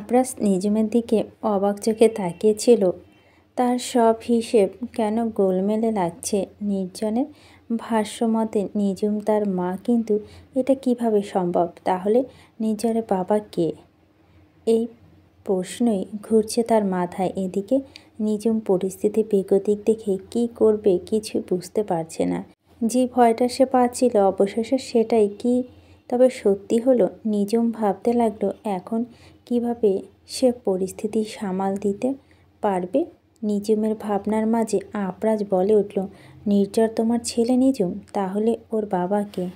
আবরাজ নিজুমের দিকে অবাক চোখে তাকিয়েছিল। তার সব হিসেব কেন গোলমেলে লাগছে। নির্জনের ভাষ্যমতে নিজুম তার মা, কিন্তু এটা কিভাবে সম্ভব? তাহলে নির্জনের বাবা কে? এই প্রশ্নই ঘুরছে তার মাথায়। এদিকে নিজুম পরিস্থিতি বেগতিক দেখে কি করবে কিছু বুঝতে পারছে না। যে ভয়টা সে পাচ্ছিল অবশেষে সেটাই কি তবে সত্যি হলো? নিজুম ভাবতে লাগলো এখন কিভাবে সে পরিস্থিতি সামাল দিতে পারবে। নিজুমের ভাবনার মাঝে আবরাজ বলে উঠল, নির্ঝর তোমার ছেলে নিজুম? তাহলে ওর বাবা কে?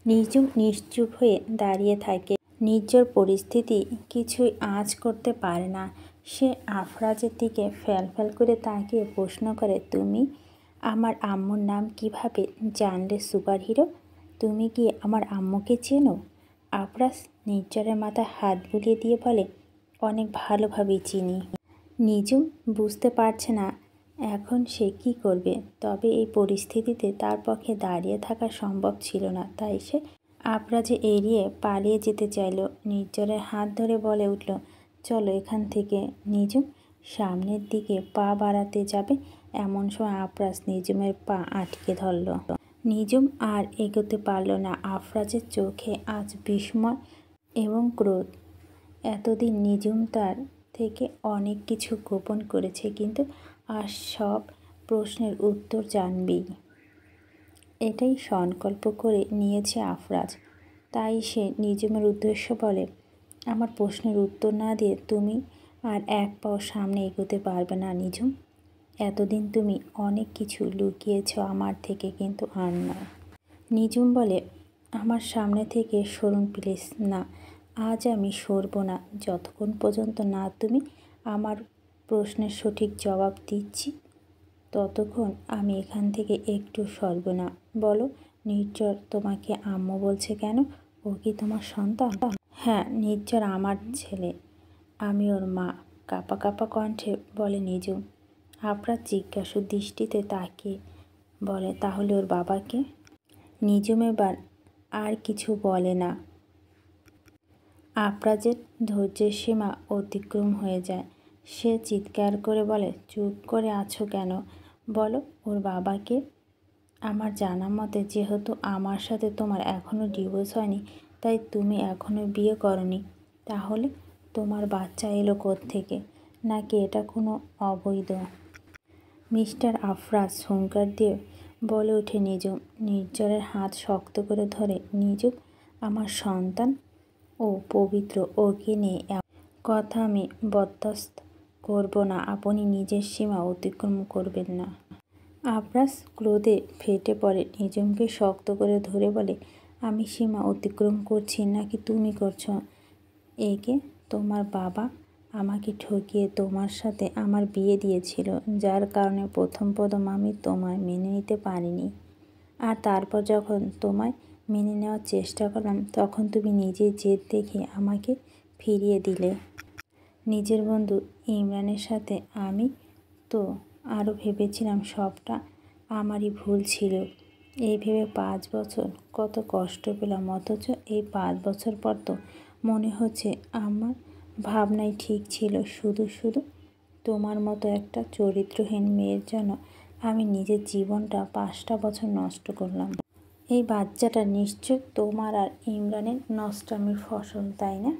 নিজুম নিশ্চুপ হয়ে দাঁড়িয়ে থাকে। নির্ঝর পরিস্থিতি কিছুই আঁচ করতে পারে না। সে আফরাজের দিকে ফ্যাল করে তাকিয়ে প্রশ্ন করে, তুমি আমার আম্মুর নাম কিভাবে জানলে সুপারহিরো? তুমি কি আমার আম্মুকে চেনো? আফরাজ নির্ঝরের মাথায় হাত বুলিয়ে দিয়ে বলে, অনেক ভালোভাবেই চিনি। নিজুম বুঝতে পারছে না এখন সে কি করবে। তবে এই পরিস্থিতিতে তার পক্ষে দাঁড়িয়ে থাকা সম্ভব ছিল না। তাই সে আফরাজে এড়িয়ে পালিয়ে যেতে চাইল। নির্ঝরের হাত ধরে বলে উঠল, চলো এখান থেকে। নিজুম সামনের দিকে পা বাড়াতে যাবে, এমন সময় আফরাজ নিজুমের পা আটকে ধরল। নিজুম আর এগোতে পারল না। আফরাজের চোখে আজ বিস্ময় এবং ক্রোধ। এতদিন নিজুম তার থেকে অনেক কিছু গোপন করেছে, কিন্তু আজ সব প্রশ্নের উত্তর জানবেই, এটাই সংকল্প করে নিয়েছে আফরাজ। তাই সে নিজুমের উদ্দেশ্য বলে, আমার প্রশ্নের উত্তর না দিয়ে তুমি আর এক পাও সামনে এগোতে পারবে না নিজুম। এতদিন তুমি অনেক কিছু লুকিয়েছ আমার থেকে, কিন্তু আর নয়। নিজুম বলে, আমার সামনে থেকে সরুন প্লিজ। না, আজ আমি সরব না যতক্ষণ পর্যন্ত না তুমি আমার প্রশ্নের সঠিক জবাব দিচ্ছি, ততক্ষণ আমি এখান থেকে একটু সরব না। বলো, নির্ঝর তোমাকে আম্মু বলছে কেন? ও কি তোমার সন্তান? হ্যাঁ, নির্ঝর আমার ছেলে, আমি ওর মা, কাঁপা কাঁপা কণ্ঠে বলে নিজুম। আফরাজ জিজ্ঞাসু দৃষ্টিতে তাকিয়ে বলে, তাহলে ওর বাবাকে? নিজুম এবার আর কিছু বলে না। আফরাজের ধৈর্যের সীমা অতিক্রম হয়ে যায়। সে চিৎকার করে বলে, চুপ করে আছো কেন? বলো, ওর বাবাকে? আমার জানা মতে যেহেতু আমার সাথে তোমার এখনও ডিভোর্স হয়নি, তাই তুমি এখনও বিয়ে করনি, তাহলে তোমার বাচ্চা এলো কোত্থেকে? নাকি এটা কোনো অবৈধ? মিস্টার আফরাজ হুঙ্কার দিয়ে বলে ওঠে নিজুম। নির্ঝরের হাত শক্ত করে ধরে, নিজুম আমার সন্তান, ও পবিত্র, ওকে নিয়ে কথা আমি বরদাস্ত করব না। আপনি নিজের সীমা অতিক্রম করবেন না। আফরাজ ক্রোধে ফেটে পড়ে। নিজুমকে শক্ত করে ধরে বলে, আমি সীমা অতিক্রম করছি নাকি তুমি করছো? একে তোমার বাবা আমাকে ঠকিয়ে তোমার সাথে আমার বিয়ে দিয়েছিল, যার কারণে প্রথম আমি তোমায় মেনে নিতে পারিনি। আর তারপর যখন তোমায় মেনে নেওয়ার চেষ্টা করলাম, তখন তুমি নিজের জেদ দেখে আমাকে ফিরিয়ে দিলে। নিজের বন্ধু ইমরানের সাথে আমি তো আরও ভেবেছিলাম সবটা আমারই ভুল ছিল। এই ভেবে 5 বছর কত কষ্ট পেলাম, অথচ এই 5 বছর পর তো মনে হচ্ছে আমার ভাবনাই ঠিক ছিল। শুধু তোমার মতো একটা চরিত্রহীন মেয়ের জন্য আমি নিজের জীবনটা 5টা বছর নষ্ট করলাম। এই বাচ্চাটা নিশ্চয় তোমার আর ইমরানের নষ্টামির ফসল, তাই না?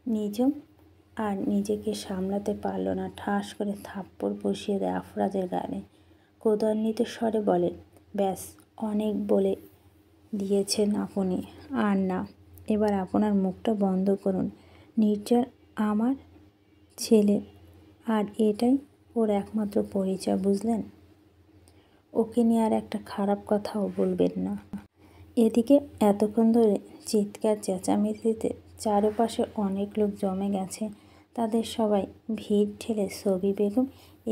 নিজুম আর নিজেকে সামলাতে পারল না। ঠাস করে থাপ্পড় বসিয়ে দেয় আফরাজের গালে। ক্রোধান্বিত স্বরে বলে, ব্যাস, অনেক বলে দিয়েছেন আপনি। আর না, এবার আপনার মুখটা বন্ধ করুন। নির্ঝর আমার ছেলে, আর এটাই ওর একমাত্র পরিচয়, বুঝলেন? ওকে নিয়ে আর একটা খারাপ কথাও বলবেন না। এদিকে এতক্ষণ ধরে চিৎকার চেঁচামেচিতে চারপাশে অনেক লোক জমে গেছে। তাদের সবাই ভিড় ঠেলে ছবি বেগম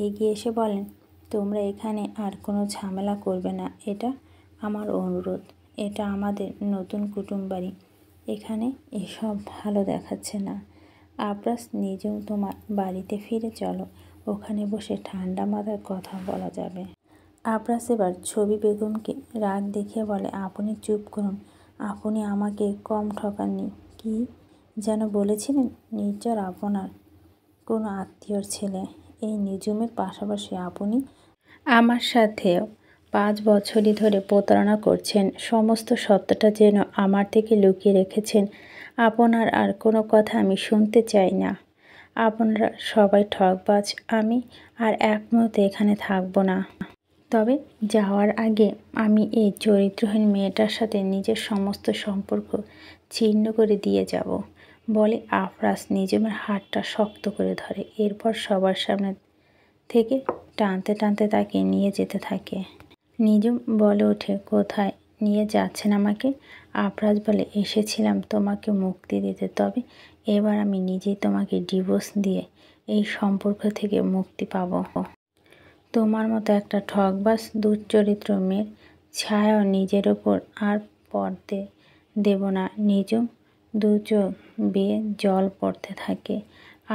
এগিয়ে এসে বলেন, তোমরা এখানে আর কোনো ঝামেলা করবে না, এটা আমার অনুরোধ। এটা আমাদের নতুন কুটুমবাড়ি, এখানে এসব ভালো দেখাচ্ছে না। আফরাজ, নিজুম তোমার বাড়িতে ফিরে চলো, ওখানে বসে ঠান্ডা মাথায় কথা বলা যাবে। আফরাজ এবার ছবি বেগমকে রাগ দেখিয়ে বলে, আপনি চুপ করুন, আপনি আমাকে কম ঠকাননি। কি যেন বলেছিলেন নির্ঝর আপনার কোনো আত্মীয়র ছেলে। এই নিজুমের পাশাপাশি আপনি আমার সাথেও 5 বছরই ধরে প্রতারণা করছেন। সমস্ত সত্যটা যেন আমার থেকে লুকিয়ে রেখেছেন। আপনার আর কোনো কথা আমি শুনতে চাই না। আপনারা সবাই ঠকবাজ। আমি আর এক মুহূর্তে এখানে থাকবো না। তবে যাওয়ার আগে আমি এই চরিত্রহীন মেয়েটার সাথে নিজের সমস্ত সম্পর্ক ছিন্ন করে দিয়ে যাব বলে আফরাজ নিজুমের হাতটা শক্ত করে ধরে। এরপর সবার সামনে থেকে টানতে টানতে তাকে নিয়ে যেতে থাকে। নিজুম বলে ওঠে, কোথায় নিয়ে যাচ্ছেন আমাকে? আফরাজ বলে, এসেছিলাম তোমাকে মুক্তি দিতে, তবে এবার আমি নিজেই তোমাকে ডিভোর্স দিয়ে এই সম্পর্ক থেকে মুক্তি পাবো। তোমার মতো একটা ঠকবাজ দুশ্চরিত্র মেয়ের ছায়াও নিজের ওপর আর পড়তে দেব না। নিজুম দু চোখ বেয়ে জল পড়তে থাকে।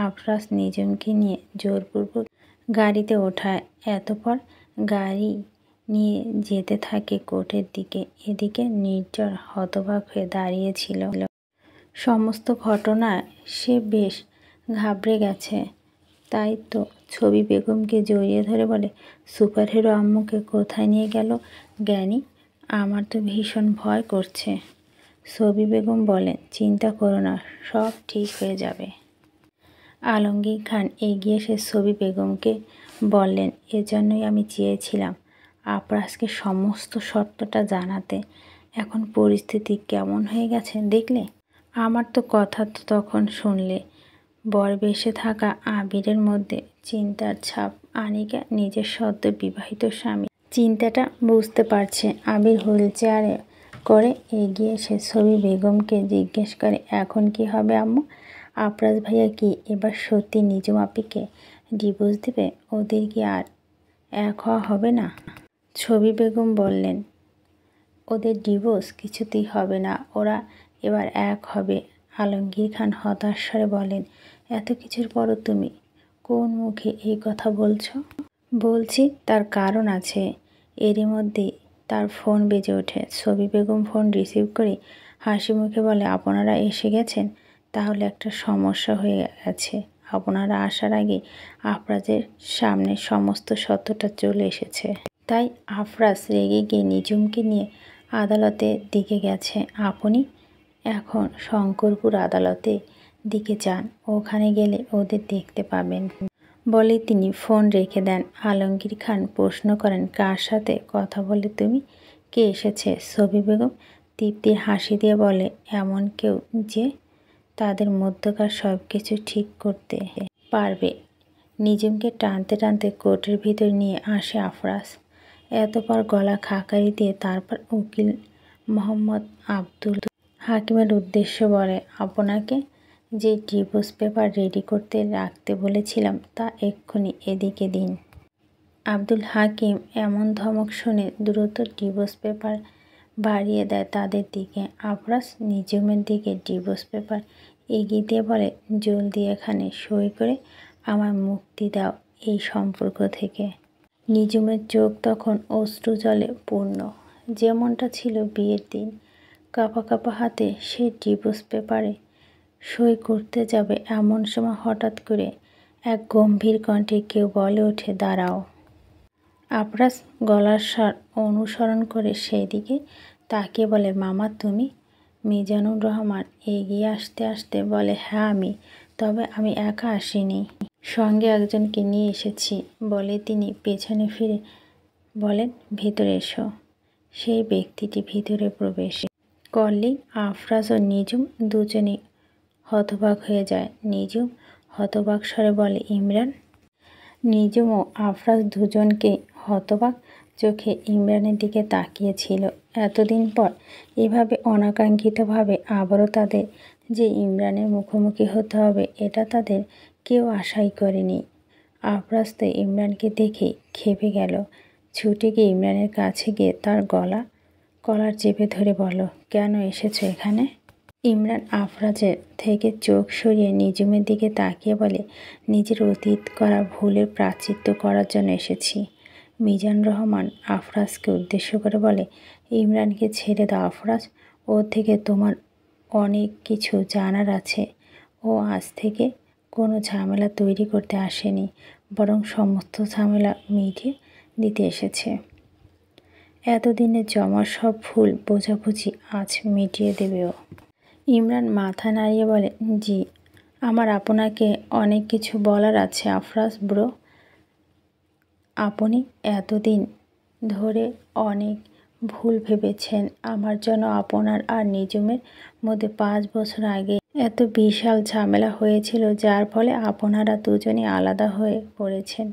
আফরাজ নিজুমকে নিয়ে জোরপূর্বক গাড়িতে ওঠায়। এতপর গাড়ি নিয়ে যেতে থাকে কোর্টের দিকে। এদিকে নির্ঝর হতবাক হয়ে দাঁড়িয়েছিল। সমস্ত ঘটনায় সে বেশ ঘাবড়ে গেছে। তাই তো ছবি বেগমকে জড়িয়ে ধরে বলে, সুপারহিরো আম্মুকে কোথায় নিয়ে গেল জ্ঞানী? আমার তো ভীষণ ভয় করছে। ছবি বেগম বলেন, চিন্তা করো না, সব ঠিক হয়ে যাবে। আলমগীর খান এগিয়ে এসে ছবি বেগমকে বললেন, এজন্যই আমি চেয়েছিলাম আফরাজকে সমস্ত সত্যটা জানাতে। এখন পরিস্থিতি কেমন হয়ে গেছে দেখলে? আমার তো কথা তো তখন শুনলে। বরবেশে থাকা আবিরের মধ্যে চিন্তার ছাপ। আনিকা নিজের সদ্য বিবাহিত স্বামী চিন্তাটা বুঝতে পারছে। আবির হুইল চেয়ারে করে এগিয়ে এসে ছবি বেগমকে জিজ্ঞেস করে, এখন কি হবে আম্মু? আফরাজ ভাইয়া কি এবার সত্যি নিজুম আপিকে ডিভোর্স দেবে? ওদের কি আর এক হওয়া হবে না? ছবি বেগম বললেন, ওদের ডিভোর্স কিছুতেই হবে না, ওরা এবার এক হবে। আলমগীর খান হতাশ স্বরে বলেন, এত কিছুর পরও তুমি কোন মুখে এই কথা বলছো? বলছি তার কারণ আছে। এরই মধ্যেই তার ফোন বেজে ওঠে। ছবি বেগম ফোন রিসিভ করে হাসি মুখে বলে, আপনারা এসে গেছেন? তাহলে একটা সমস্যা হয়ে গেছে। আপনারা আসার আগে আফরাজের সামনে সমস্ত সত্যটা চলে এসেছে। তাই আফরাজ রেগে গিয়ে নিজুমকে নিয়ে আদালতের দিকে গেছে। আপনি এখন শঙ্করপুর আদালতের দিকে যান, ওখানে গেলে ওদের দেখতে পাবেন বলে তিনি ফোন রেখে দেন। আলমগীর খান প্রশ্ন করেন, কার সাথে কথা বলে তুমি? কে এসেছে? ছবি বেগম তৃপ্তির হাসি দিয়ে বলে, এমন কেউ যে তাদের মধ্যকার সব কিছু ঠিক করতে পারবে। নিজুমকে টানতে টানতে কোর্টের ভিতর নিয়ে আসে আফরাজ। এতপর গলা খাকারি দিয়ে তারপর উকিল মোহাম্মদ আব্দুল হাকিমের উদ্দেশ্য বলে, আপনাকে যে ডিভোর্স পেপার রেডি করতে রাখতে বলেছিলাম তা এক্ষুনি এদিকে দিন। আব্দুল হাকিম এমন ধমক শুনে দ্রুত ডিভোর্স পেপার বাড়িয়ে দেয় তাদের দিকে। আফরাজ নিজুমের দিকে ডিভোর্স পেপার এগিয়ে দিয়ে বলে, জলদি এখানে সই করে আমায় মুক্তি দাও এই সম্পর্ক থেকে। নিজুমের চোখ তখন অশ্রু জলে পূর্ণ, যেমনটা ছিল বিয়ের দিন। কাঁপা কাঁপা হাতে সে ডিভোর্স পেপারে সই করতে যাবে, এমন সময় হঠাৎ করে এক গম্ভীর কণ্ঠে কেউ বলে ওঠে, দাঁড়াও। আফরাজ গলার স্বর অনুসরণ করে সেই দিকে তাকিয়ে বলে, মামা তুমি? মিজানুর রহমান এগিয়ে আসতে আসতে বলে, হ্যাঁ আমি, তবে আমি একা আসিনি, সঙ্গে একজনকে নিয়ে এসেছি বলে তিনি পেছনে ফিরে বলেন, ভিতরে এসো। সেই ব্যক্তিটি ভিতরে প্রবেশ করলেই আফরাজ ও নিজুম দুজনেই হতবাক হয়ে যায়। নিজুম হতবাক স্বরে বলে, ইমরান? নিজুম ও আফরাজ দুজনকে হতবাক চোখে ইমরানের দিকে তাকিয়েছিল। এতদিন পর এভাবে অনাকাঙ্ক্ষিতভাবে আবারও তাদের যে ইমরানের মুখোমুখি হতে হবে এটা তাদের কেউ আশাই করেনি। আফরাজ তো ইমরানকে দেখে ক্ষেপে গেল। ছুটে গিয়ে ইমরানের কাছে গিয়ে তার কলার চেপে ধরে বলল, কেন এসেছো এখানে? ইমরান আফরাজের থেকে চোখ সরিয়ে নিজুমের দিকে তাকিয়ে বলে, নিজের অতীত করা ভুলের প্রায়শ্চিত্ত করার জন্য এসেছি। মিজানুর রহমান আফরাজকে উদ্দেশ্য করে বলে, ইমরানকে ছেড়ে দাও আফরাজ, ওর থেকে তোমার অনেক কিছু জানার আছে। ও আজ থেকে কোনো ঝামেলা তৈরি করতে আসেনি, বরং সমস্ত ঝামেলা মিটিয়ে দিতে এসেছে। এতদিনের জমা সব ভুল বোঝাবুঝি আজ মিটিয়ে দেবে ও। ইমরান মাথা নাড়িয়ে বলে, জি, আমার আপনাকে অনেক কিছু বলার আছে আফরাজ ব্রো। আপনি এতদিন ধরে অনেক ভুল ভেবেছেন আমার জন্য। আপনার আর নিজুমের মধ্যে 5 বছর আগে এত বিশাল ঝামেলা হয়েছিল, যার ফলে আপনারা দুজনই আলাদা হয়ে পড়েছেন।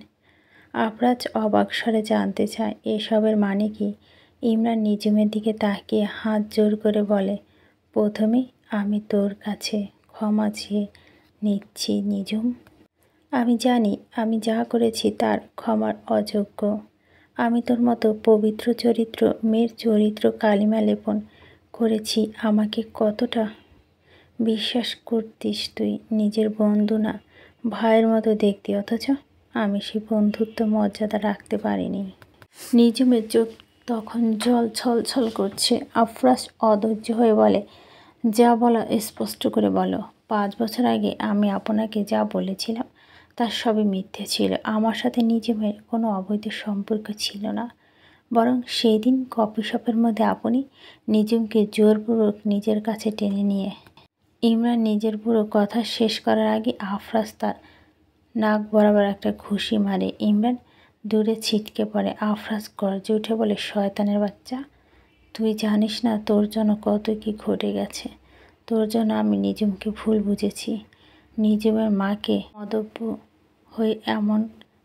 আফরাজ অবাক স্বরে জানতে চায়, এসবের মানে কি? ইমরান নিজুমের দিকে তাকিয়ে হাত জোর করে বলে, প্রথমেই আমি তোর কাছে ক্ষমা চেয়ে নিচ্ছি নিজুম। আমি জানি আমি যা করেছি তার ক্ষমার অযোগ্য। আমি তোর মতো পবিত্র চরিত্র মেয়ের চরিত্র কালিমা লেপন করেছি। আমাকে কতটা বিশ্বাস করতিস তুই? নিজের বন্ধু না ভাইয়ের মতো দেখতি, অথচ আমি সেই বন্ধুত্ব মর্যাদা রাখতে পারিনি। নিজুমের চোখ তখন জল ছলছল করছে। আফরাজ অধৈর্য হয়ে বলে, যা বলা স্পষ্ট করে বলো। 5 বছর আগে আমি আপনাকে যা বলেছিলাম তার সবই মিথ্যে ছিল। আমার সাথে নিজুমের কোনো অবৈধ সম্পর্ক ছিল না, বরং সেই দিন কফি শপের মধ্যে আপনি নিজুমকে জোরপূর্বক নিজের কাছে টেনে নিয়ে। ইমরান নিজের পুরো কথা শেষ করার আগে আফরাজ তার নাক বরাবর একটা ঘুষি মারে। ইমরান দূরে ছিটকে পড়ে। আফরাজ গর্জে উঠে বলে, শয়তানের বাচ্চা, তুই জানিস না তোর জন্য কত কি ঘটে গেছে। তোর জন্য আমি নিজুমকে ভুল বুঝেছি। নিজুমের মাকে মদ্যপ হয়ে এমন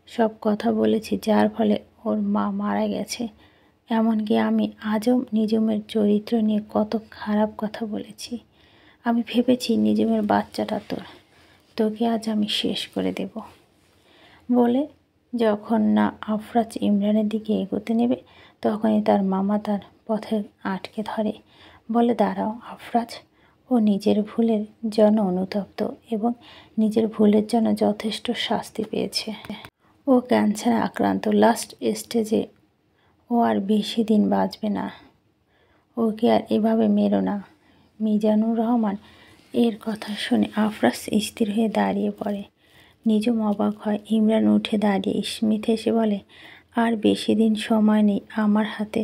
সব কথা বলেছি যার ফলে ওর মা মারা গেছে। এমনকি আমি আজও নিজুমের চরিত্র নিয়ে কত খারাপ কথা বলেছি। আমি ভেবেছি নিজুমের বাচ্চাটা তোকে আজ আমি শেষ করে দেব বলে যখন না আফরাজ ইমরানের দিকে এগোতে নেবে, তখনই তার মামা তার পথে আটকে ধরে। বলে, দাঁড়াও আফরাজ, ও নিজের ভুলের জন্য অনুতপ্ত এবং নিজের ভুলের জন্য যথেষ্ট শাস্তি পেয়েছে। ও ক্যান্সারে আক্রান্ত, লাস্ট স্টেজে। ও আর বেশি দিন বাঁচবে না। ওকে আর এভাবে মেরো না। মিজানুর রহমান এর কথা শুনে আফরাজ স্থির হয়ে দাঁড়িয়ে পড়ে। নিজুম অবাক হয়। ইমরান উঠে দাঁড়িয়ে স্মিত হেসে বলে, আর বেশি দিন সময় নেই আমার হাতে,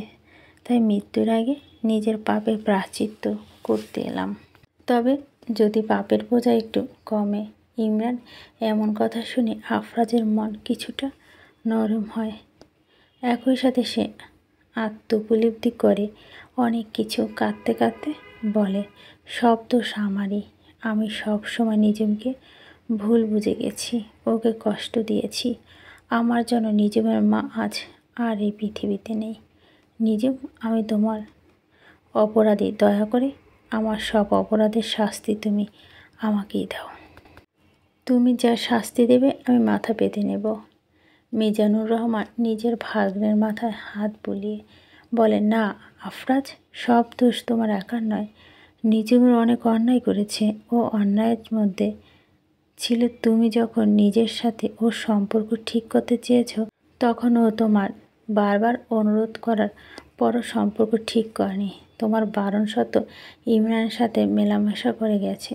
তাই মৃত্যুর আগে নিজের পাপের প্রায়শ্চিত্ত করতে এলাম। তবে যদি পাপের বোঝা একটু কমে। ইমরান এমন কথা শুনে আফরাজের মন কিছুটা নরম হয়। একই সাথে সে আত্মোপলব্ধি করে অনেক কিছু। কাঁদতে কাঁদতে বলে, সব দোষ আমারই। আমি সব সময় নিজুমকে ভুল বুঝে গেছি, ওকে কষ্ট দিয়েছি। আমার জন্য নিজুমের মা আজ আর এই পৃথিবীতে নেই। নিজুম, আমি তোমার অপরাধী। দয়া করে আমার সব অপরাধের শাস্তি তুমি আমাকেই দাও। তুমি যা শাস্তি দেবে আমি মাথা পেতে নেব। মিজানুর রহমান নিজের ভাগ্নের মাথায় হাত বুলিয়ে বলে, না আফরাজ, সব দোষ তোমার একার নয়। নিজুমের অনেক অন্যায় করেছে। ও অন্যায়ের মধ্যে ছিল তুমি যখন নিজের সাথে ওর সম্পর্ক ঠিক করতে চেয়েছ, তখন ও তোমার বারবার অনুরোধ করার পরও সম্পর্ক ঠিক করেনি। তোমার বারণ সত্ত্বেও ইমরানের সাথে মেলামেশা করে গেছে।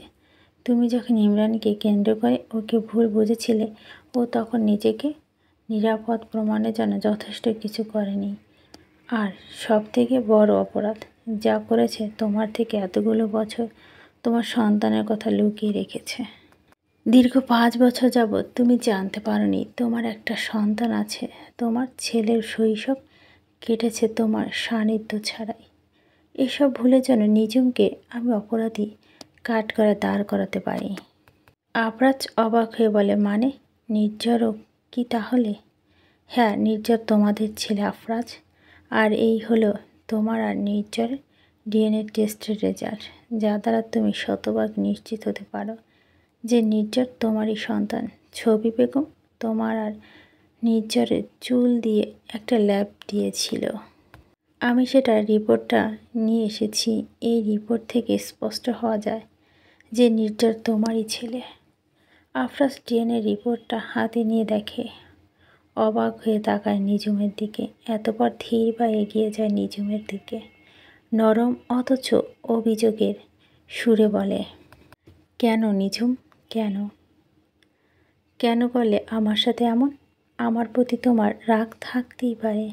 তুমি যখন ইমরানকে কেন্দ্র করে ওকে ভুল বুঝেছিলে, ও তখন নিজেকে নিরাপদ প্রমাণের জন্য যথেষ্ট কিছু করেনি। আর সবথেকে বড় অপরাধ যা করেছে, তোমার থেকে এতগুলো বছর তোমার সন্তানের কথা লুকিয়ে রেখেছে। দীর্ঘ 5 বছর যাবৎ তুমি জানতে পারোনি তোমার একটা সন্তান আছে। তোমার ছেলের শৈশব কেটেছে তোমার সান্নিধ্য ছাড়াই। এসব ভুলের জন্য নিজুমকে আমি অপরাধী কাঠগড়ায় দাঁড় করাতে পারি। আফরাজ অবাক হয়ে বলে, মানে নির্ঝরও কি তাহলে? হ্যাঁ, নির্ঝর তোমাদের ছেলে আফরাজ। আর এই হলো তোমার আর নির্ঝরের ডিএনএ টেস্টের রেজাল্ট, যা দ্বারা তুমি শতভাগ নিশ্চিত হতে পারো যে নির্ঝর তোমারই সন্তান। ছবি বেগম তোমার আর নির্ঝরের চুল দিয়ে একটা ল্যাব দিয়েছিল। আমি সেটার রিপোর্টটা নিয়ে এসেছি। এই রিপোর্ট থেকে স্পষ্ট হওয়া যায় যে নির্ঝর তোমারই ছেলে। আফরাজ ডিএনএ রিপোর্টটা হাতে নিয়ে দেখে, অবাক হয়ে তাকায় নিজুমের দিকে। এতপর ধীর বা এগিয়ে যায় নিজুমের দিকে। নরম অথচ অভিযোগের সুরে বলে, কেন নিঝুম, কেন কেন করলে আমার সাথে এমন? আমার প্রতি তোমার রাগ থাকতেই পারে,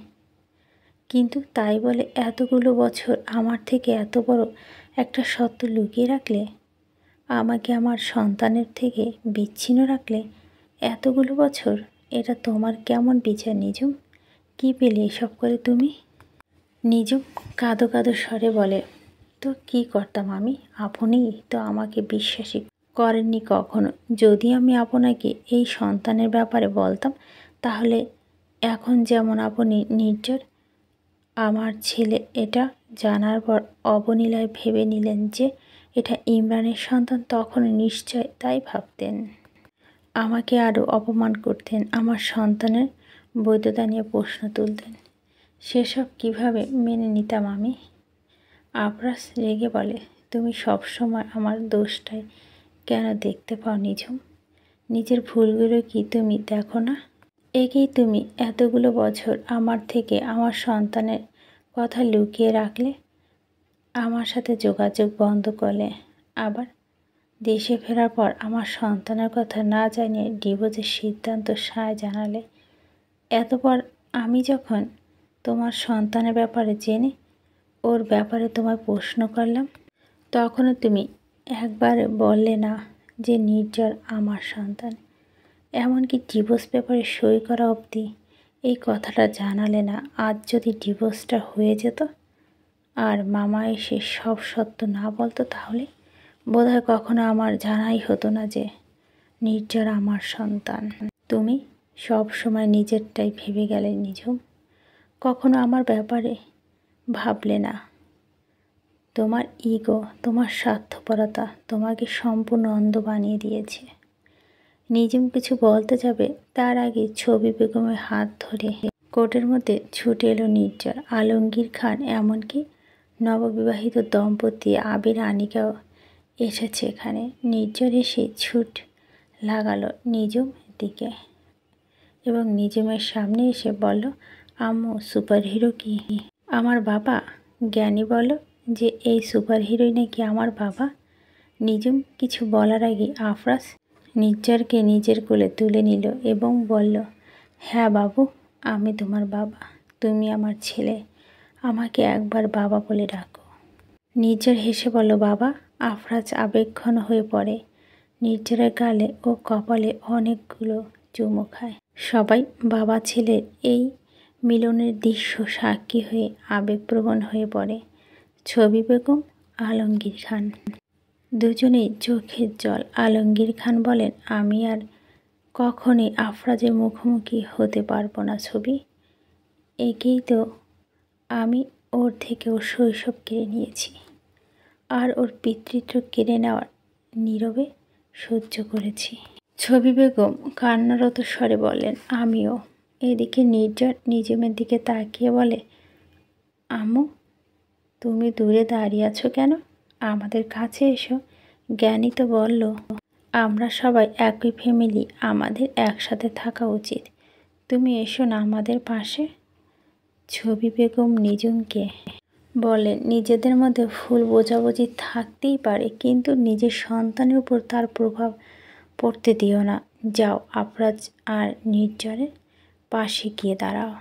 কিন্তু তাই বলে এতগুলো বছর আমার থেকে এত বড় একটা সত্য লুকিয়ে রাখলে, আমাকে আমার সন্তানের থেকে বিচ্ছিন্ন রাখলে এতগুলো বছর। এটা তোমার কেমন বিচার নিঝুম? কী পেলে এসব করে তুমি? নিঝুম কাঁদো কাঁদো স্বরে বলে, তো কী করতাম আমি? আপনি তো আমাকে বিশ্বাসই করেননি কখনো। যদি আমি আপনাকে এই সন্তানের ব্যাপারে বলতাম, তাহলে এখন যেমন আপনি নির্ঝর আমার ছেলে এটা জানার পর অবলীলায় ভেবে নিলেন যে এটা ইমরানের সন্তান, তখন নিশ্চয় তাই ভাবতেন। আমাকে আরও অপমান করতেন, আমার সন্তানের বৈধতা নিয়ে প্রশ্ন তুলতেন। সেসব কিভাবে মেনে নিতাম আমি? আফরাজ রেগে বলে, তুমি সবসময় আমার দোষটাই কেন দেখতে পাও নিঝুম? নিজের ভুলগুলো কি তুমি দেখো না? একেই তুমি এতগুলো বছর আমার থেকে আমার সন্তানের কথা লুকিয়ে রাখলে, আমার সাথে যোগাযোগ বন্ধ করলে, আবার দেশে ফেরার পর আমার সন্তানের কথা না জানিয়ে ডিভোর্সের সিদ্ধান্ত সায় জানালে। এতপর আমি যখন তোমার সন্তানের ব্যাপারে জেনে ওর ব্যাপারে তোমায় প্রশ্ন করলাম, তখনও তুমি একবার বললে না যে নির্ঝর আমার সন্তান। এমনকি ডিভোর্স পেপারে সই করা অবধি এই কথাটা জানালে না। আজ যদি ডিভোর্সটা হয়ে যেত আর মামা এসে সব সত্য না বলতো, তাহলে বোধহয় কখনো আমার জানাই হতো না যে নির্ঝর আমার সন্তান। তুমি সব সময় নিজেরটাই ভেবে গেলে নিঝুম, কখনো আমার ব্যাপারে ভাবলে না। তোমার ইগো, তোমার স্বার্থপরতা তোমাকে সম্পূর্ণ অন্ধ বানিয়ে দিয়েছে। নিঝুম কিছু বলতে যাবে, তার আগে ছবি বেগমের হাত ধরে কোর্টের মধ্যে ছুটে এলো নির্ঝর, আলমগীর খান, এমনকি নববিবাহিত দম্পতি আবির আনিকাও এসেছে এখানে। নির্ঝর এসে ছুট লাগালো নিঝুম দিকে এবং নিঝুমের সামনে এসে বলল, আম্মু, সুপারহিরো কি আমার বাবা? জ্ঞানী বলল যে এই সুপারহিরোই নাকি আমার বাবা। নিঝুম কিছু বলার আগে আফরাজ নির্ঝরকে নিজের কোলে তুলে নিল এবং বলল, হ্যাঁ বাবু, আমি তোমার বাবা, তুমি আমার ছেলে, আমাকে একবার বাবা বলে ডাকো। নির্ঝর হেসে বলল, বাবা। আফরাজ আবেগঘন হয়ে পড়ে। নির্ঝরের গালে ও কপালে অনেকগুলো চুমু খায়। সবাই বাবা ছেলের এই মিলনের দৃশ্য সাক্ষী হয়ে আবেগপ্রবণ হয়ে পড়ে। ছবি বেগম, আলমগীর খান দুজনেই চোখের জল। আলমগীর খান বলেন, আমি আর কখনই আফরাজের মুখোমুখি হতে পারবো না। ছবি, একেই তো আমি ওর থেকে ওর শৈশব কেড়ে নিয়েছি, আর ওর পিতৃত্ব কেড়ে নেওয়ার নীরবে সহ্য করেছি। ছবি বেগম কান্নারত স্বরে বলেন, আমিও। এদিকে নির্ঝর নিঝুমের দিকে তাকিয়ে বলে, আম্মু, তুমি দূরে দাঁড়িয়ে আছো কেন? আমাদের কাছে এসো। জ্ঞানী তো বলল আমরা সবাই একই ফ্যামিলি, আমাদের একসাথে থাকা উচিত। তুমি এসো না আমাদের পাশে। ছবি বেগম নিঝুমকে বলেন, নিজেদের মধ্যে ভুল বোঝাবুঝি থাকতেই পারে, কিন্তু নিজের সন্তানের উপর তার প্রভাব পড়তে দিও না। যাও, আফরাজ আর নির্ঝরের পাশে গিয়ে দাঁড়াও।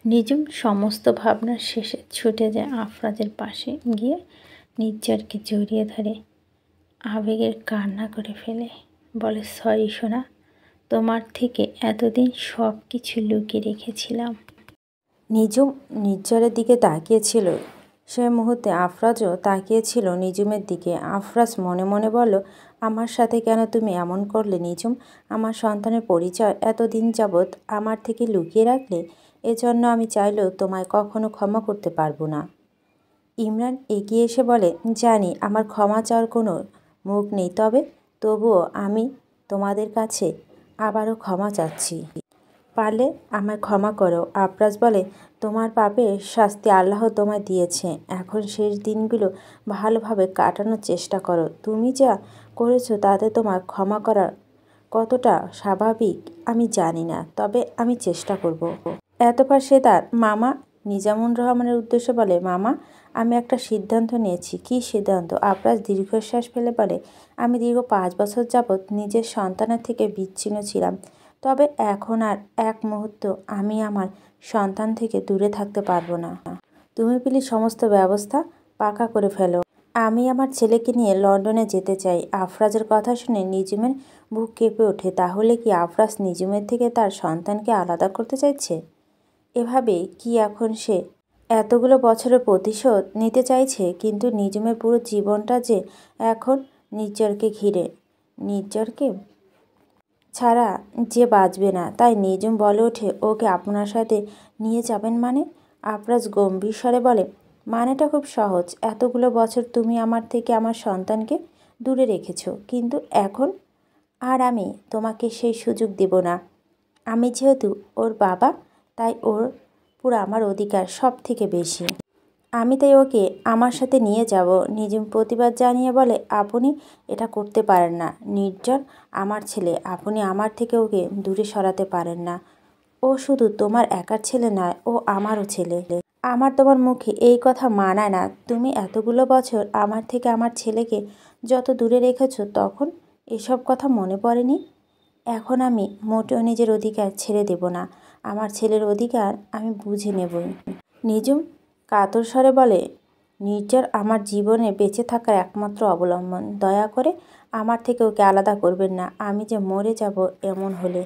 নিঝুম সমস্ত ভাবনার শেষে ছুটে যায় আফরাজের পাশে গিয়ে নির্ঝরকে জড়িয়ে ধরে আবেগের কান্না করে ফেলে। বলে, সরি সোনা, তোমার থেকে এতদিন সব কিছু লুকিয়ে রেখেছিলাম। নিঝুম নির্ঝরের দিকে তাকিয়েছিল। সে মুহূর্তে আফরাজও তাকিয়েছিল নিঝুমের দিকে। আফরাজ মনে মনে বলল, আমার সাথে কেন তুমি এমন করলে নিঝুম? আমার সন্তানের পরিচয় এতদিন যাবৎ আমার থেকে লুকিয়ে রাখলে, এজন্য আমি চাইলেও তোমায় কখনো ক্ষমা করতে পারবো না। ইমরান এগিয়ে এসে বলে, জানি আমার ক্ষমা চাওয়ার কোনো মুখ নেই, তবুও আমি তোমাদের কাছে আবারও ক্ষমা চাচ্ছি। পারলে আমায় ক্ষমা করো। আফরাজ বলে, তোমার পাপের শাস্তি আল্লাহ তোমায় দিয়েছে, এখন শেষ দিনগুলো ভালোভাবে কাটানোর চেষ্টা করো। তুমি যা করেছো তাতে তোমার ক্ষমা করা কতটা স্বাভাবিক আমি জানি না, তবে আমি চেষ্টা করব। এতপর সে তার মামা নিজামুর রহমানের উদ্দেশ্যে বলে, মামা, আমি একটা সিদ্ধান্ত নিয়েছি। কী সিদ্ধান্ত? আফরাজ দীর্ঘশ্বাস ফেলে বলে, আমি দীর্ঘ 5 বছর যাবৎ নিজের সন্তানের থেকে বিচ্ছিন্ন ছিলাম, তবে এখন আর এক মুহূর্ত আমি আমার সন্তান থেকে দূরে থাকতে পারবো না। তুমি প্লিজ সমস্ত ব্যবস্থা পাকা করে ফেলো। আমি আমার ছেলেকে নিয়ে লন্ডনে যেতে চাই। আফরাজের কথা শুনে নিঝুমের বুক কেঁপে ওঠে। তাহলে কি আফরাজ নিঝুমের থেকে তার সন্তানকে আলাদা করতে চাইছে? এভাবে কি এখন সে এতগুলো বছরের প্রতিশোধ নিতে চাইছে? কিন্তু নিঝুমের পুরো জীবনটা যে এখন নির্ঝরকে ঘিরে, নির্ঝরকে ছাড়া যে বাঁচবে না। তাই নিঝুম বলে ওঠে, ওকে আপনার সাথে নিয়ে যাবেন মানে? আফরাজ গম্ভীর স্বরে বলে, মানেটা খুব সহজ। এতগুলো বছর তুমি আমার থেকে আমার সন্তানকে দূরে রেখেছ, কিন্তু এখন আর আমি তোমাকে সেই সুযোগ দেব না। আমি যেহেতু ওর বাবা, তাই ওর পুরো আমার অধিকার সব থেকে বেশি। আমি তাই ওকে আমার সাথে নিয়ে যাব। নিঝুম প্রতিবাদ জানিয়ে বলে, আপনি এটা করতে পারেন না। নির্ঝর আমার ছেলে, আপনি আমার থেকে ওকে দূরে সরাতে পারেন না। ও শুধু তোমার একার ছেলে নয়, ও আমারও ছেলে। আমার তোমার মুখে এই কথা মানায় না। তুমি এতগুলো বছর আমার থেকে আমার ছেলেকে যত দূরে রেখেছ, তখন এসব কথা মনে পড়েনি? এখন আমি মোটেও নিজের অধিকার ছেড়ে দেব না। আমার ছেলের অধিকার আমি বুঝে নেবই। নিঝুম কাতর স্বরে বলে, নির্ঝর আমার জীবনে বেঁচে থাকার একমাত্র অবলম্বন। দয়া করে আমার থেকে ওকে আলাদা করবেন না। আমি যে মরে যাব এমন হলে।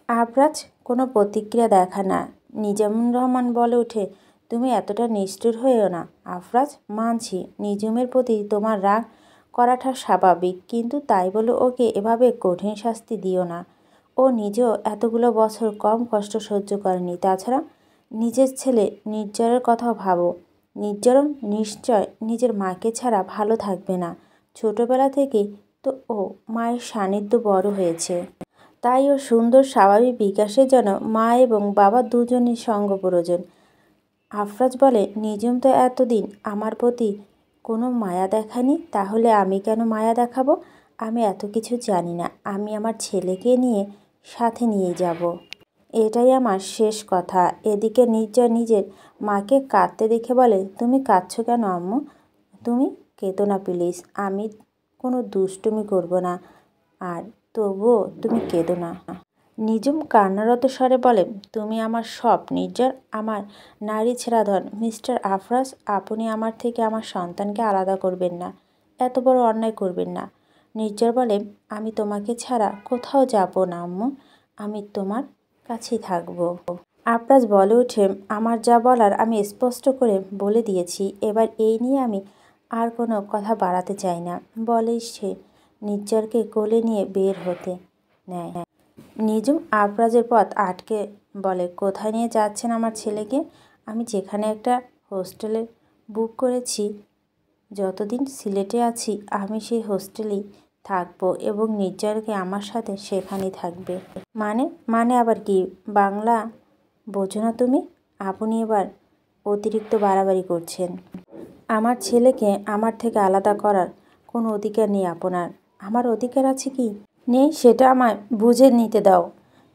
আফরাজ কোনো প্রতিক্রিয়া দেখায় না। নিজামুর রহমান বলে ওঠে, তুমি এতটা নিষ্ঠুর হয়েও না। আফরাজ, মানছি নিঝুমের প্রতি তোমার রাগ করাটা স্বাভাবিক, কিন্তু তাই বলে ওকে এভাবে কঠিন শাস্তি দিও না। ও নিজেও এতগুলো বছর কম কষ্ট সহ্য করেনি। তাছাড়া নিজের ছেলে নির্ঝরের কথাও ভাবো। নির্ঝরও নিশ্চয় নিজের মাকে ছাড়া ভালো থাকবে না। ছোটবেলা থেকেই তো ও মায়ের সান্নিধ্য বড় হয়েছে। তাই ওর সুন্দর স্বাভাবিক বিকাশের জন্য মা এবং বাবা দুজনই সঙ্গ প্রয়োজন। আফরাজ বলে, নিঝুম তো এতদিন আমার প্রতি কোনো মায়া দেখায়নি, তাহলে আমি কেন মায়া দেখাবো? আমি এত কিছু জানি না। আমি আমার ছেলেকে নিয়ে সাথে নিয়ে যাব। এটাই আমার শেষ কথা। এদিকে নির্ঝর নিজের মাকে কাঁদতে দেখে বলে, তুমি কাঁদছো কেন আম্মু? তুমি কেঁদো না প্লিজ। আমি কোনো দুষ্টুমি করব না, আর তবুও তুমি কেঁদো না। নিঝুম কান্নারত স্বরে বলে, তুমি আমার সব। নির্ঝর আমার নারী ছেঁড়াধন। মিস্টার আফরাজ, আপনি আমার থেকে আমার সন্তানকে আলাদা করবেন না। এত বড় অন্যায় করবেন না। নির্ঝর বলে, আমি তোমাকে ছাড়া কোথাও যাব না আম্মু। আমি তোমার কাছেই থাকবো। আফরাজ বলে ওঠে, আমার যা বলার আমি স্পষ্ট করে বলে দিয়েছি। এবার এই নিয়ে আমি আর কোনো কথা বাড়াতে চাই না। বলেই সে নির্ঝরকে কোলে নিয়ে বের হতে নেয়। নিঝুম আফরাজের পথ আটকে বলে, কোথায় নিয়ে যাচ্ছেন আমার ছেলেকে? আমি যেখানে একটা হোস্টেলে বুক করেছি, যতদিন সিলেটে আছি আমি সেই হোস্টেলেই থাকবো এবং নির্ঝরকে আমার সাথে সেখানেই থাকবে। মানে আবার কি? বাংলা বোঝো না তুমি? আপনি এবার অতিরিক্ত বাড়াবাড়ি করছেন। আমার ছেলেকে আমার থেকে আলাদা করার কোনো অধিকার নেই আপনার। আমার অধিকার আছে কি নেই সেটা আমায় বুঝে নিতে দাও।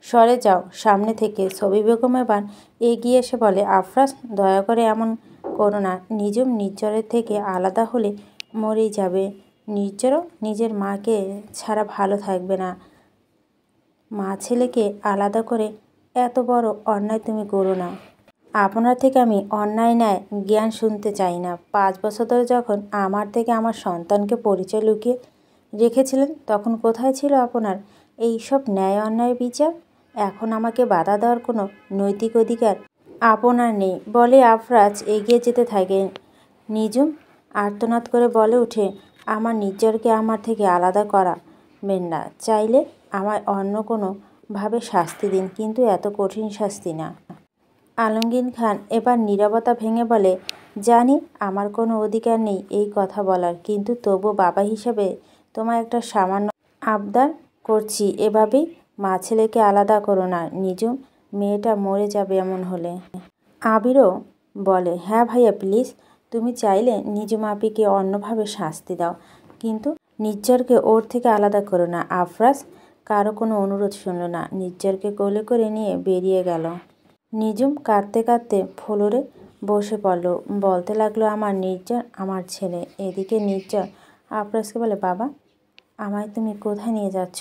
সরে যাও সামনে থেকে। ছবি বেগম এবার এগিয়ে এসে বলে, আফরাজ, দয়া করে এমন করো না। নিঝুম নির্ঝরের থেকে আলাদা হলে মরেই যাবে। নির্ঝরও নিজের মাকে ছাড়া ভালো থাকবে না। মা ছেলেকে আলাদা করে এত বড় অন্যায় তুমি করো না। আপনার থেকে আমি অন্যায় ন্যায় জ্ঞান শুনতে চাই না। 5 বছর ধরে যখন আমার থেকে আমার সন্তানকে পরিচয় লুকিয়ে রেখেছিলেন, তখন কোথায় ছিল আপনার এই সব ন্যায় অন্যায়ের বিচার? এখন আমাকে বাধা দেওয়ার কোনো নৈতিক অধিকার আপনার নেই। বলে আফরাজ এগিয়ে যেতে থাকে। নিঝুম আর্তনাদ করে বলে ওঠে, আমার নির্ঝরকে আমার থেকে আলাদা করাবেন না। চাইলে আমায় অন্য কোনো ভাবে শাস্তি দিন, কিন্তু এত কঠিন শাস্তি না। আলমগীর খান এবার নীরবতা ভেঙে বলে, জানি আমার কোনো অধিকার নেই এই কথা বলার, কিন্তু তবু বাবা হিসেবে তোমার একটা সামান্য আবদার করছি। এভাবেই মা ছেলেকে আলাদা করো না নিঝুম। মেয়েটা মরে যাবে এমন হলে। আবিরও বলে, হ্যাঁ ভাইয়া প্লিজ, তুমি চাইলে নিঝুম আপিকে অন্যভাবে শাস্তি দাও, কিন্তু নির্ঝরকে ওর থেকে আলাদা করো না। আফরাজ কারো কোনো অনুরোধ শুনল না। নির্ঝরকে কোলে করে নিয়ে বেরিয়ে গেল। নিঝুম কাঁদতে কাঁদতে ফ্লোরে বসে পড়ল। বলতে লাগলো আমার নির্জন আমার ছেলে। এদিকে নির্জন আফরাজকে বলে বাবা আমায় তুমি কোথায় নিয়ে যাচ্ছ?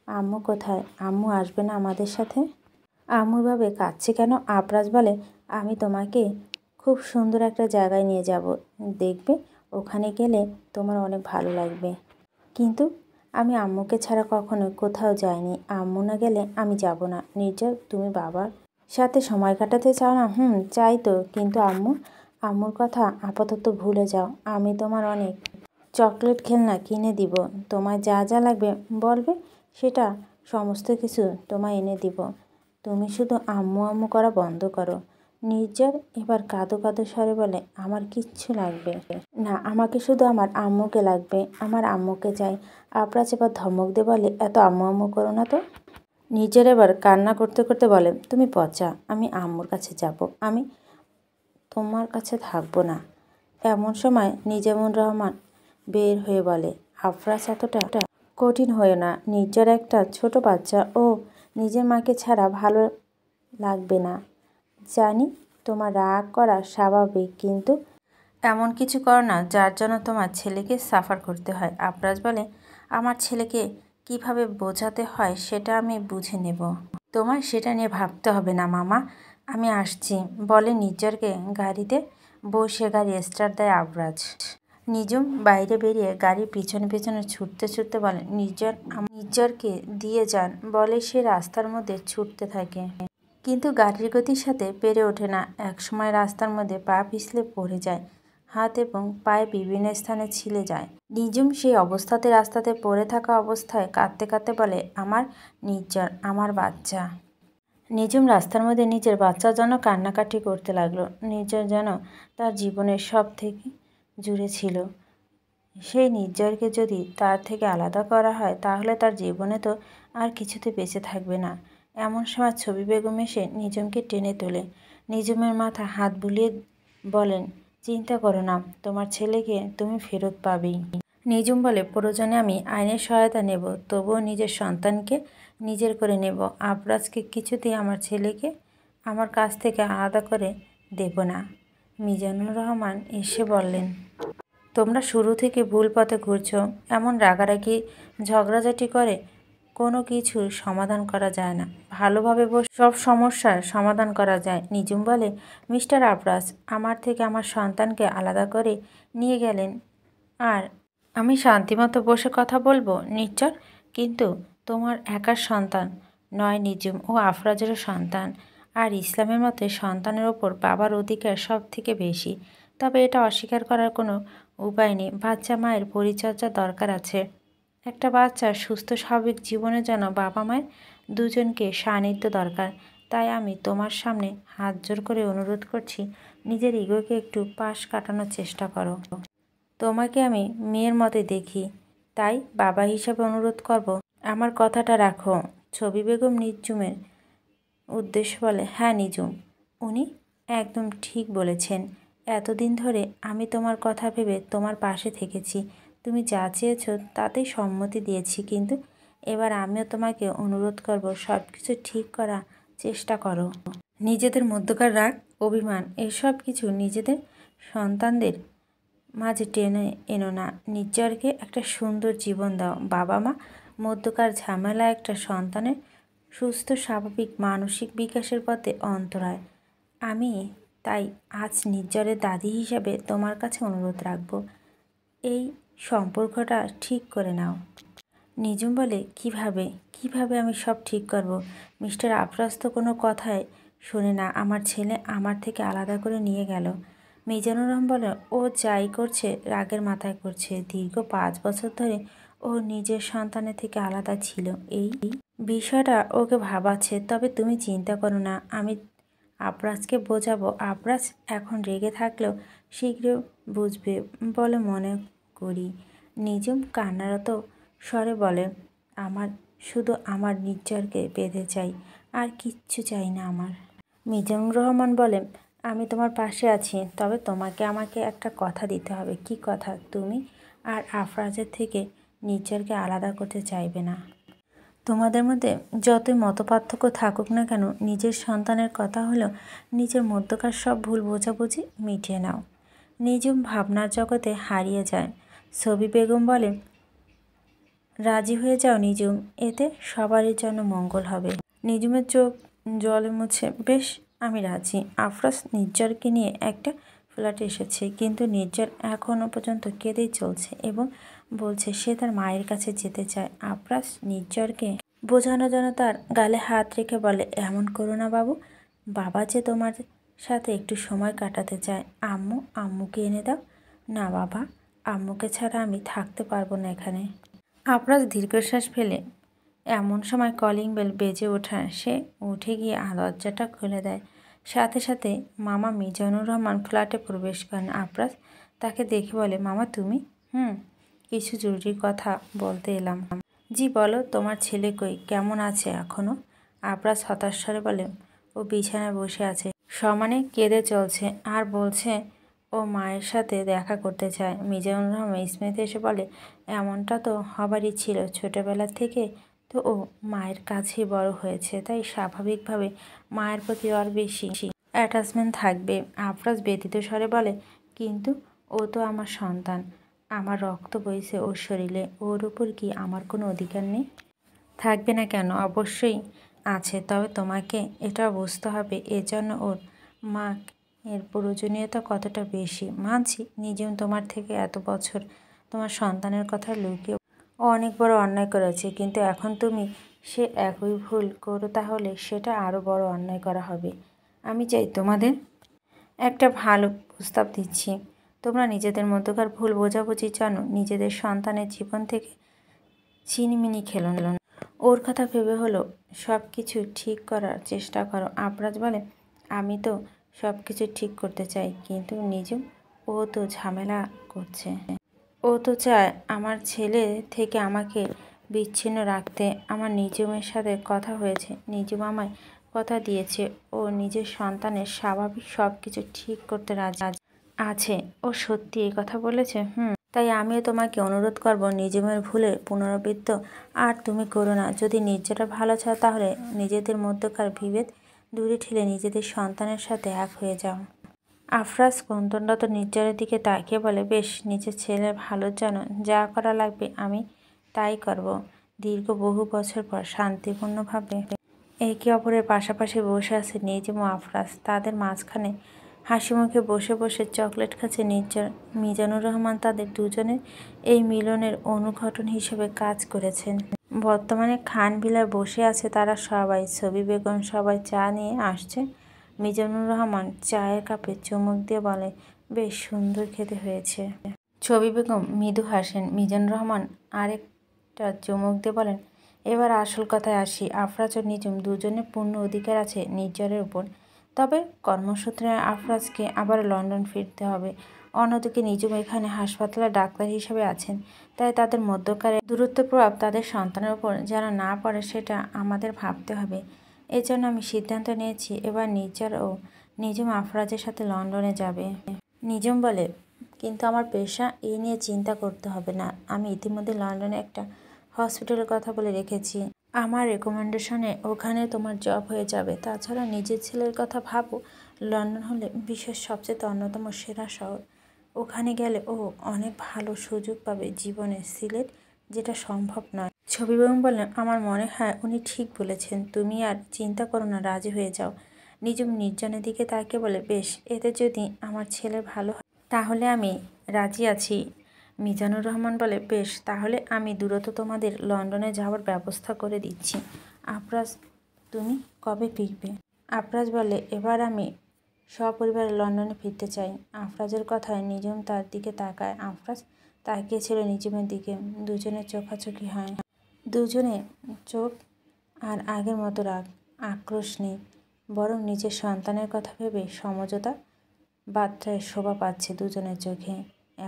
আম্মু কোথায়? আম্মু আসবে না আমাদের সাথে? আম্মু ভাবে কাঁদছে কেন? আফরাজ বলে আমি তোমাকে খুব সুন্দর একটা জায়গায় নিয়ে যাব, দেখবে ওখানে গেলে তোমার অনেক ভালো লাগবে। কিন্তু আমি আম্মুকে ছাড়া কখনো কোথাও যাইনি, আম্মু না গেলে আমি যাব না। নির্জন তুমি বাবার সাথে সময় কাটাতে চাও না? চাই তো, কিন্তু আম্মুর কথা আপাতত ভুলে যাও। আমি তোমার অনেক চকলেট খেলনা কিনে দিব, তোমার যা যা লাগবে বলবে, সেটা সমস্ত কিছু তোমায় এনে দিব। তুমি শুধু আম্মু আম্মু করা বন্ধ করো। নির্জন এবার কাঁদো কাঁদো স্বরে বলে আমার কিচ্ছু লাগবে না, আমাকে শুধু আমার আম্মুকে লাগবে, আমার আম্মুকে চাই। আফরাজ এবার ধমক দিয়ে বলে এত আম্মু আম্মু করো না তো। নিজের এবার কান্না করতে করতে বলে তুমি পচা, আমি আম্মুর কাছে যাব, আমি তোমার কাছে থাকবো না। এমন সময় নিজামুর রহমান বের হয়ে বলে আফরাজ এতটা কঠিন হয়ে না, নির্জর একটা ছোট বাচ্চা, ও নিজের মাকে ছাড়া ভালো লাগবে না। জানি তোমার রাগ করা স্বাভাবিক, কিন্তু এমন কিছু করো না যার জন্য তোমার ছেলেকে সাফার করতে হয়। আফরাজ বলে আমার ছেলেকে কিভাবে বোঝাতে হয় সেটা আমি বুঝে নেব, তোমার সেটা নিয়ে ভাবতে হবে না মামা, আমি আসছি বলে নির্জরকে গাড়িতে বসে গাড়ি স্টার্ট দেয় আফরাজ। নিজুম বাইরে বেরিয়ে গাড়ির পিছনে পিছনে ছুটতে ছুটতে বলে নির্জরকে দিয়ে যান বলে সে রাস্তার মধ্যে ছুটতে থাকে, কিন্তু গাড়ির গতির সাথে পেরে ওঠে না। একসময় রাস্তার মধ্যে পা পিছলে পড়ে যায়, হাত এবং পায়ে বিভিন্ন স্থানে ছিলে যায়। নিজুম সেই অবস্থাতে রাস্তাতে পড়ে থাকা অবস্থায় কাঁদতে কাঁদতে বলে আমার নির্জর, আমার বাচ্চা। নিজুম রাস্তার মধ্যে নিজের বাচ্চার জন্য কান্নাকাটি করতে লাগলো। নির্জর যেন তার জীবনের সব থেকে জুড়ে ছিল। সেই নির্জরকে যদি তার থেকে আলাদা করা হয় তাহলে তার জীবনে তো আর কিছুতে বেঁচে থাকবে না। এমন সময় ছবি বেগম এসে নিজুমকে টেনে তোলে, নিজুমের মাথা হাত বুলিয়ে বলেন চিন্তা করো না, তোমার ছেলেকে তুমি ফেরত পাবেই। নিজুম বলে প্রয়োজনে আমি আইনের সহায়তা নেব, তবুও নিজের সন্তানকে নিজের করে নেব। আফরাজকে কিছুতেই আমার ছেলেকে আমার কাছ থেকে আলাদা করে দেব না। মিজানুর রহমান এসে বললেন তোমরা শুরু থেকে ভুল পথে ঘুরছো, এমন রাগারাগি ঝগড়াঝাটি করে কোনো কিছুর সমাধান করা যায় না, ভালোভাবে সব সমস্যার সমাধান করা যায়। নিজুম বলে মিস্টার আফরাজ আমার থেকে আমার সন্তানকে আলাদা করে নিয়ে গেলেন আর আমি শান্তিমতো বসে কথা বলবো নির্জর, কিন্তু তোমার একার সন্তান নয়, নিজুম ও আফরাজেরও সন্তান, আর ইসলামের মতে সন্তানের ওপর বাবার অধিকার সব থেকে বেশি। তবে এটা অস্বীকার করার কোনো উপায় নেই, বাচ্চা মায়ের পরিচর্যা দরকার আছে। একটা বাচ্চার সুস্থ স্বাভাবিক জীবনের জন্য বাবা মায়ের দুজনকে সান্নিধ্য দরকার। তাই আমি তোমার সামনে হাত জোর করে অনুরোধ করছি, নিজের ইগোকে একটু পাশ কাটানোর চেষ্টা করো। তোমাকে আমি মেয়ের মতোই দেখি, তাই বাবা হিসাবে অনুরোধ করব আমার কথাটা রাখো। ছবি বেগম নিজুমের উদ্দেশ্য বলে হ্যাঁ নিজুম, উনি একদম ঠিক বলেছেন। এতদিন ধরে আমি তোমার কথা ভেবে তোমার পাশে থেকেছি, তুমি যা চেয়েছো তাতেই সম্মতি দিয়েছি, কিন্তু এবার আমিও তোমাকে অনুরোধ করব সব কিছু ঠিক করার চেষ্টা করো। নিজেদের মধ্যকার রাগ অভিমান এসব কিছু নিজেদের সন্তানদের মাঝে টেনে এনো না। নির্জরকে একটা সুন্দর জীবন দাও। বাবা মা মধ্যকার ঝামেলা একটা সন্তানের সুস্থ স্বাভাবিক মানসিক বিকাশের পথে অন্তরায়। আমি তাই আজ নির্জরের দাদি হিসাবে তোমার কাছে অনুরোধ রাখব, এই সম্পর্কটা ঠিক করে নাও। নিজুম বলে কিভাবে আমি সব ঠিক করব? মিস্টার আফরাজ তো কোনো কথাই শোনে না, আমার ছেলে আমার থেকে আলাদা করে নিয়ে গেল। মিজানুর রহমান বলে ও যাই করছে রাগের মাথায় করছে, দীর্ঘ 5 বছর ধরে ও নিজের সন্তানের থেকে আলাদা ছিল, এই বিষয়টা ওকে ভাবাচ্ছে। তবে তুমি চিন্তা করো না, আমি আফরাজকে বোঝাবো। আফরাজ এখন রেগে থাকলেও শীঘ্র বুঝবে বলে মনে করি। নিজুম কান্নারত স্বরে বলে আমার শুধু আমার নির্জরকে বেঁধে চাই, আর কিচ্ছু চাই না আমার। মিজানুর রহমান বলে আমি তোমার পাশে আছি, তবে তোমাকে আমাকে একটা কথা দিতে হবে। কি কথা? তুমি আর আফরাজের থেকে নির্জরকে আলাদা করতে চাইবে না। তোমাদের মধ্যে যতই মতপার্থক্য থাকুক না কেন, নিজের সন্তানের কথা হলেও নিজের মধ্যকার সব ভুল বোঝাবুঝি মিটিয়ে নাও। নিজুম ভাবনার জগতে হারিয়ে যায়। ছবি বেগম বলে, রাজি হয়ে যাও নিজুম, এতে সবারই জন্য মঙ্গল হবে। নিজুমের চোখ জলে মুছে, বেশ আমি রাজি। আফরাজ নির্ঝরকে নিয়ে একটা ফ্ল্যাটে এসেছে, কিন্তু নির্ঝর এখনও পর্যন্ত কেঁদেই চলছে এবং বলছে সে তার মায়ের কাছে যেতে চায়। আফরাজ নির্ঝরকে বোঝানোর জন্য তার গালে হাত রেখে বলে, এমন করো না বাবু, বাবা যে তোমার সাথে একটু সময় কাটাতে চায়। আম্মুকে এনে দাও। না বাবা, আম্মুকে ছাড়া আমি থাকতে পারবো না এখানে। আফরাজ দীর্ঘশ্বাস ফেলে। এমন সময় কলিং বেল বেজে ওঠা, সে উঠে গিয়ে দরজাটা খুলে দেয়। সাথে সাথে মামা মিজানুর রহমান ফ্ল্যাটে প্রবেশ করেন। আফরাজ তাকে দেখে বলে, মামা তুমি? কিছু জরুরি কথা বলতে এলাম। জি বলো, তোমার ছেলে কই, কেমন আছে এখনও? আফরাজ হতাশ স্বরে বলে, ও বিছানায় বসে আছে, সমানে কেঁদে চলছে আর বলছে ও মায়ের সাথে দেখা করতে চায়। মিজানুর রহমান স্মিত এসে বলে, এমনটা তো হবারই ছিল, ছোটোবেলা থেকে তো ও মায়ের কাছেই বড় হয়েছে, তাই স্বাভাবিকভাবে মায়ের প্রতি আর বেশি অ্যাটাচমেন্ট থাকবে। আফরাজ ব্যথিত স্বরে বলে, কিন্তু ও তো আমার সন্তান, আমার রক্ত বইছে ওর শরীরে, ওর উপর কি আমার কোনো অধিকার নেই? থাকবে না কেন, অবশ্যই আছে, তবে তোমাকে এটা বুঝতে হবে এজন্য ওর মা এর প্রয়োজনীয়তা কতটা বেশি। মানছি নিজেও তোমার থেকে এত বছর তোমার সন্তানের কথা লুকিয়ে ও অনেক বড় অন্যায় করেছে, কিন্তু এখন তুমি সে একই ভুল করো তাহলে সেটা আরও বড় অন্যায় করা হবে। আমি চাই তোমাদের একটা ভালো প্রস্তাব দিচ্ছি, তোমরা নিজেদের মধ্যকার ভুল বোঝাবুঝি জানো, নিজেদের সন্তানের জীবন থেকে ছিনিমিনি খেলো না। ওর কথা ভেবে হলো সব কিছু ঠিক করার চেষ্টা করো। আফরাজ বলে, আমি তো সব কিছু ঠিক করতে চাই, কিন্তু নিজুম ও তো ঝামেলা করছে। ও তো চায় আমার ছেলে থেকে আমাকে বিচ্ছিন্ন রাখতে। আমার নিজুমের সাথে কথা হয়েছে, নিজুম আমায় কথা দিয়েছে ও নিজের সন্তানের স্বাভাবিক সব কিছু ঠিক করতে রাজি আছে। ও সত্যি এই কথা বলেছে? তাই আমিও তোমাকে অনুরোধ করব, নিজুমের ভুলের পুনরাবৃত্ত আর তুমি করো না। যদি নিজেরা ভালো চাও তাহলে নিজেদের মধ্যকার বিভেদ দূরে ঠেলে নিজেদের সন্তানের সাথে এক হয়ে যাও। আফরাজ কন্তনরত নির্ঝরের দিকে তাকিয়ে বলে, বেশ, নিজের ছেলের ভালোর জন্য যা করা লাগবে আমি তাই করব। দীর্ঘ বহু বছর পর শান্তিপূর্ণভাবে একে অপরের পাশাপাশি বসে আছে নিজুম ও আফরাজ। তাদের মাঝখানে হাসি মুখে বসে বসে চকলেট খাচ্ছে নির্ঝর। মিজানুর রহমান তাদের দুজনের এই মিলনের অনুঘটন হিসেবে কাজ করেছেন। বর্তমানে খান ভিলায় বসে আছে তারা সবাই। ছবি বেগম সবাই চা নিয়ে আসছে। মিজানুর রহমান চায়ের কাপে চুমুক দিয়ে বলে, বেশ সুন্দর খেতে হয়েছে। ছবি বেগম মৃদু হাসেন। মিজানুর রহমান আরেকটা চুমুক দিয়ে বলেন, এবার আসল কথায় আসি। আফরাজ ও নিজুম দুজনের পূর্ণ অধিকার আছে নির্ঝরের উপর, তবে কর্মসূত্রে আফরাজকে আবার লন্ডন ফিরতে হবে। অন্যদিকে নিজুম এখানে হাসপাতালে ডাক্তার হিসেবে আছেন, তাই তাদের মধ্যকার দূরত্ব প্রভাব তাদের সন্তানের উপর যেন না পড়ে সেটা আমাদের ভাবতে হবে। এজন্য আমি সিদ্ধান্ত নিয়েছি এবার নির্ঝর ও নিজুম আফরাজের সাথে লন্ডনে যাবে। নিজুম বলে, কিন্তু আমার পেশা এই নিয়ে চিন্তা করতে হবে না, আমি ইতিমধ্যে লন্ডনে একটা হসপিটালের কথা বলে রেখেছি। আমার রেকমেন্ডেশনে ওখানে তোমার জব হয়ে যাবে। তাছাড়া নিজের ছেলের কথা ভাবো, লন্ডন হলে বিশ্বের সবচেয়ে অন্যতম সেরা শহর, ওখানে গেলে ও অনেক ভালো সুযোগ পাবে জীবনে, সিলেট যেটা সম্ভব নয়। ছবি বেগম বললেন, আমার মনে হয় উনি ঠিক বলেছেন, তুমি আর চিন্তা করো না, রাজি হয়ে যাও। নিজুম নির্জনের দিকে তাকিয়ে বলে, বেশ, এতে যদি আমার ছেলে ভালো হয় তাহলে আমি রাজি আছি। মিজানুর রহমান বলে, বেশ, তাহলে আমি দ্রুত তোমাদের লন্ডনে যাওয়ার ব্যবস্থা করে দিচ্ছি। আফরাজ, তুমি কবে ফিরবে? আফরাজ বলে, এবার আমি সপরিবারে লন্ডনে ফিরতে চাই। আফরাজের কথায় নিজুম তার দিকে তাকায়। আফরাজ তাকিয়েছিল নিজুমের দিকে। দুজনের চোখাচোখি হয়। দুজনে চোখ আর আগের মতো রাগ আক্রোশ নেই, বরং নিজের সন্তানের কথা ভেবে সমঝোতা বার্তায় শোভা পাচ্ছে দুজনের চোখে।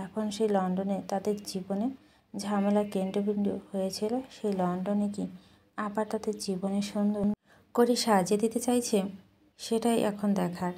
এখন সেই লন্ডনে তাদের জীবনে ঝামেলা কেন্দ্রবিন্দু হয়েছিল, সেই লন্ডনে কি আবার তাদের জীবনে সুন্দর করে সাজিয়ে দিতে চাইছে, সেটাই এখন দেখার।